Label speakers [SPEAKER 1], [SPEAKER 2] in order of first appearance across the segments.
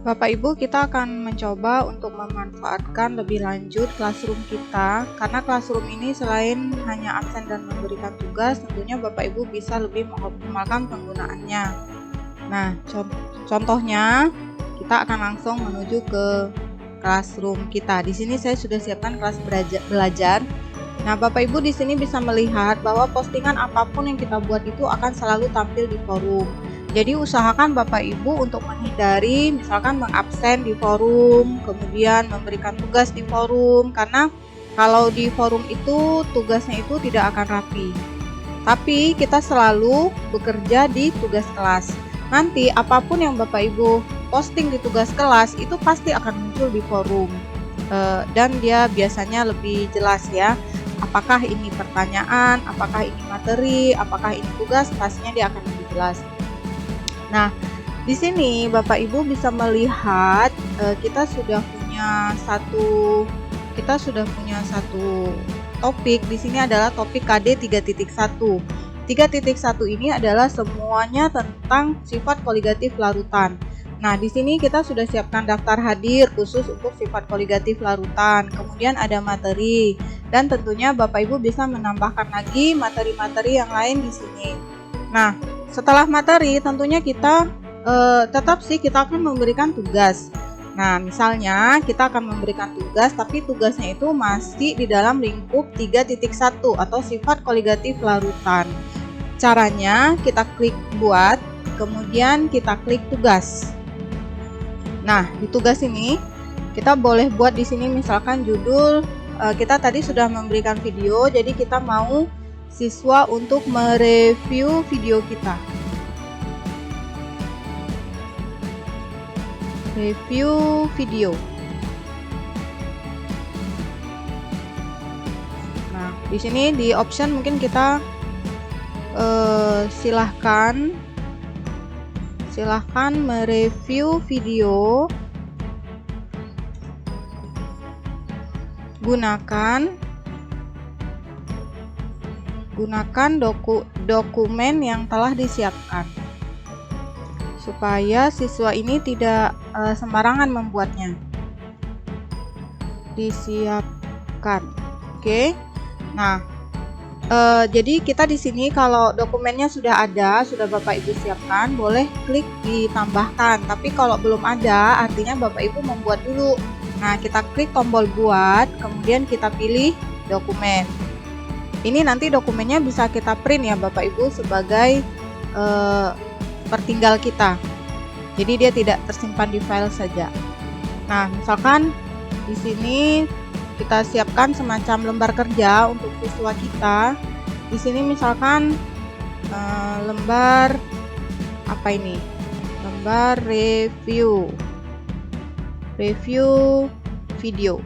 [SPEAKER 1] Bapak Ibu, kita akan mencoba untuk memanfaatkan lebih lanjut Classroom kita, karena Classroom ini selain hanya absen dan memberikan tugas, tentunya Bapak Ibu bisa lebih mengoptimalkan penggunaannya. Nah, contohnya kita akan langsung menuju ke Classroom kita. Di sini saya sudah siapkan kelas belajar. Nah, Bapak Ibu di sini bisa melihat bahwa postingan apapun yang kita buat itu akan selalu tampil di forum. Jadi usahakan Bapak Ibu untuk menghindari misalkan mengabsen di forum, kemudian memberikan tugas di forum, karena kalau di forum itu tugasnya itu tidak akan rapi. Tapi kita selalu bekerja di tugas kelas. Nanti apapun yang Bapak Ibu posting di tugas kelas itu pasti akan muncul di forum. Dan dia biasanya lebih jelas ya. Apakah ini pertanyaan, apakah ini materi, apakah ini tugas, pastinya dia akan lebih jelas. Nah, di sini Bapak Ibu bisa melihat kita sudah punya satu topik. Di sini adalah topik KD 3.1. 3.1 ini adalah semuanya tentang sifat koligatif larutan. Nah, di sini kita sudah siapkan daftar hadir khusus untuk sifat koligatif larutan. Kemudian ada materi, dan tentunya Bapak Ibu bisa menambahkan lagi materi-materi yang lain di sini. Nah, setelah materi tentunya kita tetap akan memberikan tugas. Nah, misalnya kita akan memberikan tugas, tapi tugasnya itu masih di dalam lingkup 3.1 atau sifat koligatif larutan. Caranya kita klik buat, kemudian kita klik tugas. Nah, di tugas ini kita boleh buat di sini misalkan judul, kita tadi sudah memberikan video, jadi kita mau siswa untuk mereview video kita. Review video. Nah, di sini di option mungkin kita silahkan mereview video gunakan dokumen yang telah disiapkan, supaya siswa ini tidak sembarangan membuatnya. Disiapkan. Oke. Nah, jadi kita di sini kalau dokumennya sudah ada, sudah Bapak Ibu siapkan, boleh klik ditambahkan. Tapi kalau belum ada, artinya Bapak Ibu membuat dulu. Nah, kita klik tombol buat, kemudian kita pilih dokumen. Ini nanti dokumennya bisa kita print ya Bapak Ibu sebagai pertinggal kita. Jadi dia tidak tersimpan di file saja. Nah, misalkan di sini kita siapkan semacam lembar kerja untuk siswa kita. Di sini misalkan lembar apa ini? Lembar review video.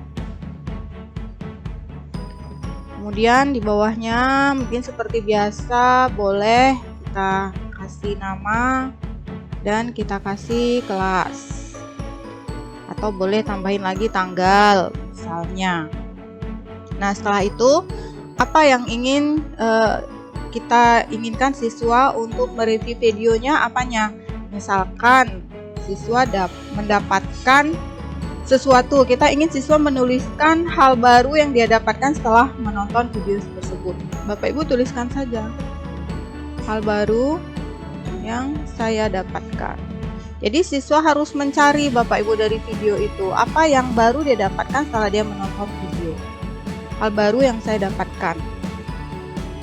[SPEAKER 1] Kemudian di bawahnya mungkin seperti biasa boleh kita kasih nama dan kita kasih kelas, atau boleh tambahin lagi tanggal misalnya. Nah, setelah itu apa yang ingin kita inginkan siswa untuk mereview videonya, apanya? Misalkan siswa mendapatkan sesuatu, kita ingin siswa menuliskan hal baru yang dia dapatkan setelah menonton video tersebut. Bapak Ibu tuliskan saja hal baru yang saya dapatkan. Jadi siswa harus mencari Bapak Ibu dari video itu, apa yang baru dia dapatkan setelah dia menonton video. Hal baru yang saya dapatkan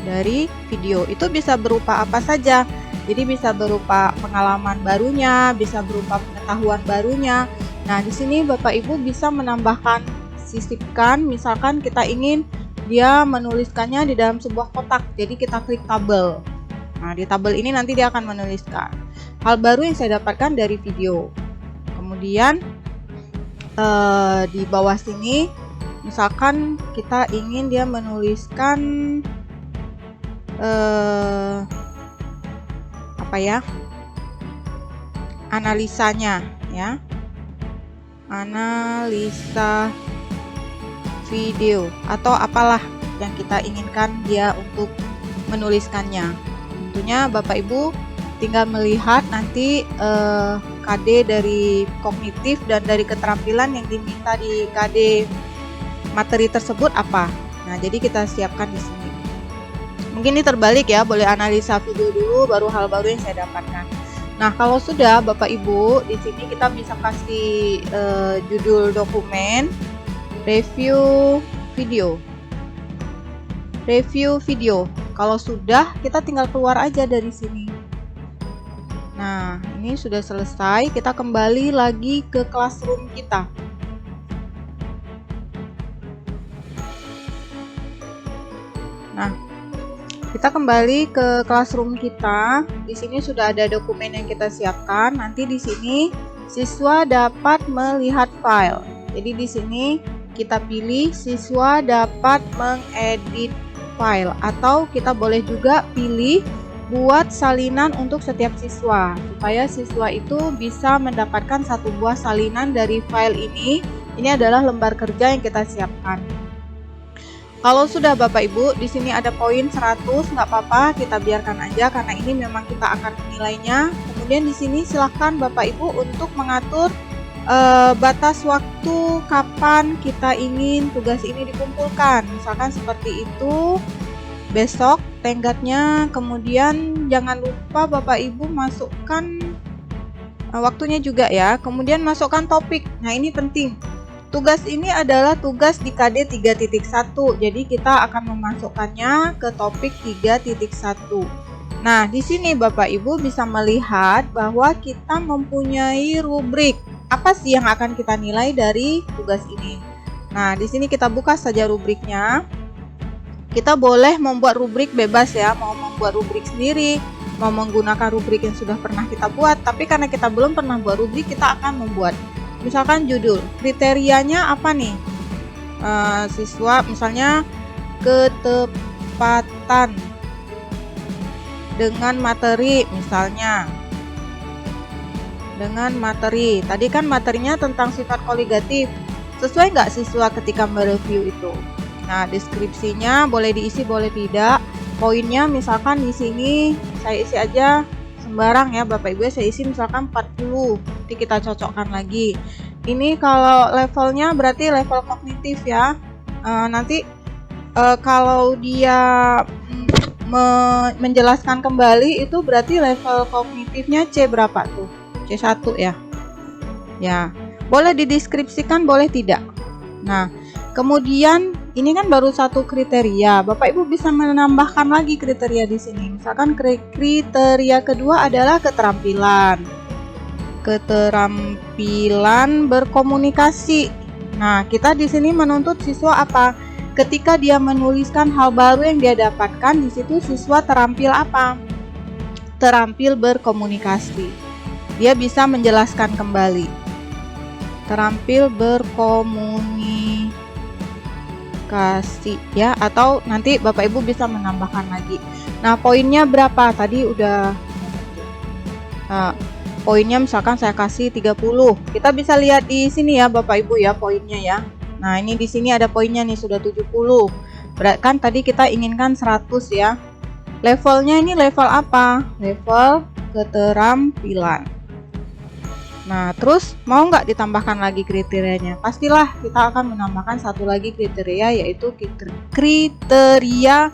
[SPEAKER 1] dari video itu bisa berupa apa saja. Jadi bisa berupa pengalaman barunya, bisa berupa pengetahuan barunya. Nah, di sini Bapak Ibu bisa menambahkan, sisipkan, misalkan kita ingin dia menuliskannya di dalam sebuah kotak. Jadi kita klik tabel. Nah, di tabel ini nanti dia akan menuliskan hal baru yang saya dapatkan dari video. Kemudian di bawah sini misalkan kita ingin dia menuliskan analisanya ya. Analisa video atau apalah yang kita inginkan dia untuk menuliskannya. Tentunya Bapak Ibu tinggal melihat nanti KD dari kognitif dan dari keterampilan yang diminta di KD materi tersebut apa. Nah, jadi kita siapkan di sini. Mungkin ini terbalik ya, boleh analisa video dulu baru hal baru yang saya dapatkan. Nah, kalau sudah Bapak Ibu, di sini kita bisa kasih judul dokumen review video. Review video. Kalau sudah, kita tinggal keluar aja dari sini. Nah, ini sudah selesai. Kita kembali lagi ke classroom kita. Nah, kita kembali ke classroom kita. Di sini sudah ada dokumen yang kita siapkan. Nanti di sini siswa dapat melihat file. Jadi di sini kita pilih siswa dapat mengedit file, atau kita boleh juga pilih buat salinan untuk setiap siswa, supaya siswa itu bisa mendapatkan satu buah salinan dari file ini. Ini adalah lembar kerja yang kita siapkan. Kalau sudah Bapak Ibu, di sini ada poin 100, nggak apa-apa, kita biarkan aja karena ini memang kita akan menilainya. Kemudian di sini silahkan Bapak Ibu untuk mengatur batas waktu kapan kita ingin tugas ini dikumpulkan. Misalkan seperti itu, besok tenggatnya. Kemudian jangan lupa Bapak Ibu masukkan waktunya juga ya. Kemudian masukkan topik. Nah, ini penting. Tugas ini adalah tugas di KD 3.1. Jadi kita akan memasukkannya ke topik 3.1. Nah, di sini Bapak Ibu bisa melihat bahwa kita mempunyai rubrik. Apa sih yang akan kita nilai dari tugas ini? Nah, di sini kita buka saja rubriknya. Kita boleh membuat rubrik bebas ya, mau membuat rubrik sendiri, mau menggunakan rubrik yang sudah pernah kita buat. Tapi karena kita belum pernah buat rubrik, kita akan membuat. Misalkan judul, kriterianya apa nih? Siswa misalnya ketepatan dengan materi misalnya. Dengan materi, tadi kan materinya tentang sifat koligatif, sesuai nggak siswa ketika mereview itu? Nah, deskripsinya boleh diisi boleh tidak. Poinnya misalkan di sini saya isi aja sembarang ya Bapak Ibu, saya isi misalkan 40, nanti kita cocokkan lagi. Ini kalau levelnya berarti level kognitif ya. Nanti kalau dia menjelaskan kembali itu berarti level kognitifnya C berapa tuh? C1 ya. Ya, boleh dideskripsikan, boleh tidak. Nah, kemudian ini kan baru satu kriteria. Bapak Ibu bisa menambahkan lagi kriteria di sini. Misalkan kriteria kedua adalah keterampilan. Keterampilan berkomunikasi. Nah, kita di sini menuntut siswa apa? Ketika dia menuliskan hal baru yang dia dapatkan, di situ siswa terampil apa? Terampil berkomunikasi. Dia bisa menjelaskan kembali. Terampil berkomunikasi ya, atau nanti Bapak Ibu bisa menambahkan lagi. Nah, poinnya berapa? Tadi udah poinnya misalkan saya kasih 30. Kita bisa lihat di sini ya Bapak Ibu ya poinnya ya. Nah, ini di sini ada poinnya nih sudah 70. Berarti kan tadi kita inginkan 100 ya. Levelnya ini level apa? Level keterampilan. Nah, terus mau nggak ditambahkan lagi kriterianya? Pastilah kita akan menambahkan satu lagi kriteria, yaitu kriteria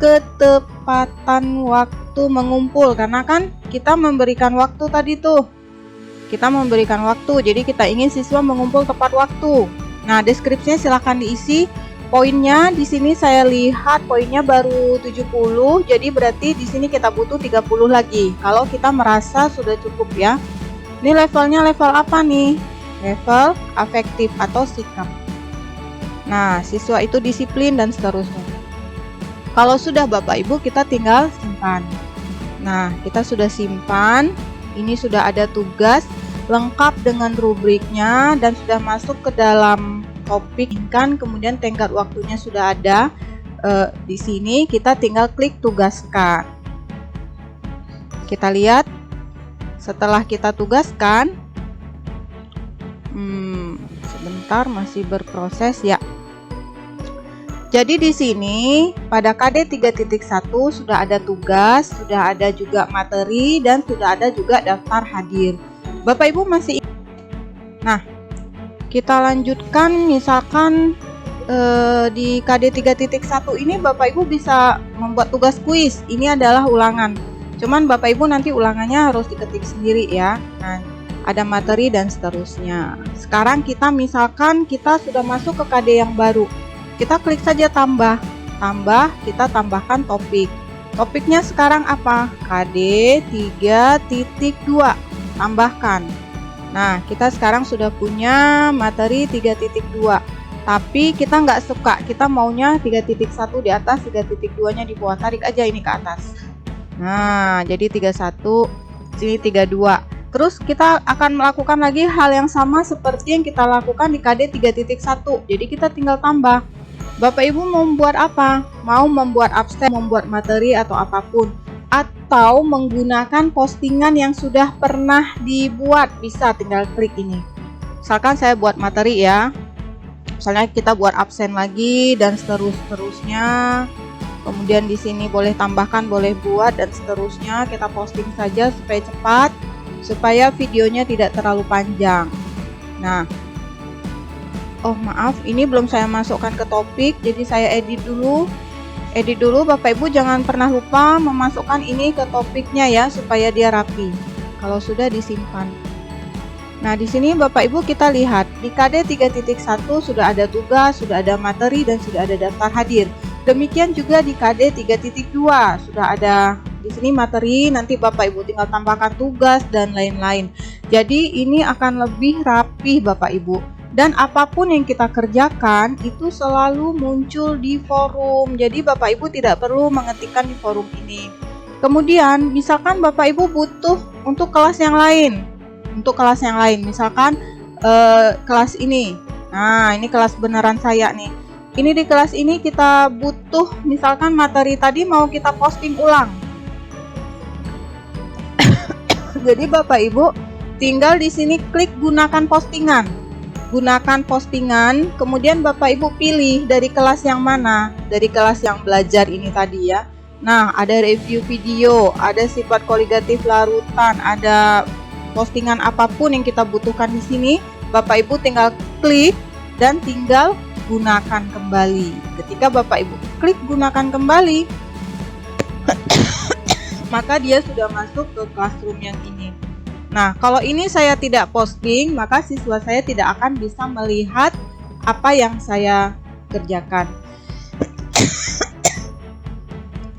[SPEAKER 1] ketepatan waktu mengumpul. Karena kan kita memberikan waktu tadi tuh. Kita memberikan waktu, jadi kita ingin siswa mengumpul tepat waktu. Nah, deskripsinya silahkan diisi. Poinnya di sini saya lihat poinnya baru 70, jadi berarti di sini kita butuh 30 lagi. Kalau kita merasa sudah cukup ya. Ini levelnya level apa nih? Level afektif atau sikap. Nah, siswa itu disiplin dan seterusnya. Kalau sudah Bapak Ibu, kita tinggal simpan. Nah, kita sudah simpan. Ini sudah ada tugas lengkap dengan rubriknya dan sudah masuk ke dalam topik kan. Kemudian tenggat waktunya sudah ada. Di sini kita tinggal klik tugaskan. Kita lihat. Setelah kita tugaskan, sebentar masih berproses ya. Jadi di sini pada KD 3.1 sudah ada tugas, sudah ada juga materi, dan sudah ada juga daftar hadir. Bapak Ibu masih ingat? Nah, kita lanjutkan misalkan di KD 3.1 ini Bapak Ibu bisa membuat tugas kuis. Ini adalah ulangan. Cuman Bapak Ibu nanti ulangannya harus diketik sendiri ya. Nah, ada materi dan seterusnya. Sekarang kita misalkan kita sudah masuk ke KD yang baru. Kita klik saja tambah, kita tambahkan topik. Topiknya sekarang apa? KD 3.2, tambahkan. Nah, kita sekarang sudah punya materi 3.2, tapi kita nggak suka, kita maunya 3.1 di atas, 3.2-nya di bawah, tarik aja ini ke atas. Nah, jadi 31, sini 32. Terus kita akan melakukan lagi hal yang sama seperti yang kita lakukan di KD 3.1. Jadi kita tinggal tambah. Bapak Ibu mau membuat apa? Mau membuat absen, membuat materi atau apapun, atau menggunakan postingan yang sudah pernah dibuat, bisa tinggal klik ini. Misalkan saya buat materi ya. Misalnya kita buat absen lagi dan seterusnya. Kemudian di sini boleh tambahkan, boleh buat dan seterusnya. Kita posting saja supaya cepat, supaya videonya tidak terlalu panjang. Nah, oh maaf, ini belum saya masukkan ke topik, jadi saya edit dulu. Edit dulu, Bapak Ibu jangan pernah lupa memasukkan ini ke topiknya ya, supaya dia rapi. Kalau sudah disimpan. Nah, di sini Bapak Ibu kita lihat, di KD 3.1 sudah ada tugas, sudah ada materi, dan sudah ada daftar hadir. Demikian juga di KD 3.2, sudah ada di sini materi, nanti Bapak Ibu tinggal tambahkan tugas dan lain-lain. Jadi ini akan lebih rapi Bapak Ibu. Dan apapun yang kita kerjakan itu selalu muncul di forum. Jadi Bapak Ibu tidak perlu mengetikkan di forum ini. Kemudian misalkan Bapak Ibu butuh untuk kelas yang lain. Untuk kelas yang lain, misalkan kelas ini. Nah, ini kelas beneran saya nih. Ini di kelas ini kita butuh misalkan materi tadi mau kita posting ulang. Jadi Bapak Ibu tinggal di sini klik gunakan postingan. Gunakan postingan, kemudian Bapak Ibu pilih dari kelas yang mana, dari kelas yang belajar ini tadi ya. Nah, ada review video, ada sifat koligatif larutan, ada postingan apapun yang kita butuhkan di sini, Bapak Ibu tinggal klik dan tinggal gunakan kembali. Ketika Bapak Ibu klik gunakan kembali, maka dia sudah masuk ke classroom yang ini. Nah, kalau ini saya tidak posting, maka siswa saya tidak akan bisa melihat apa yang saya kerjakan.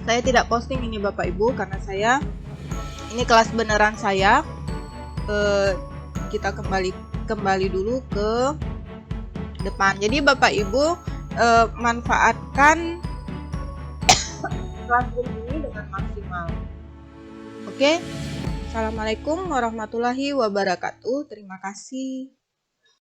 [SPEAKER 1] Saya tidak posting ini Bapak Ibu, karena ini kelas beneran saya. Kita kembali dulu ke depan. Jadi Bapak Ibu manfaatkan classroom ini dengan maksimal. Oke? Assalamualaikum warahmatullahi wabarakatuh. Terima kasih.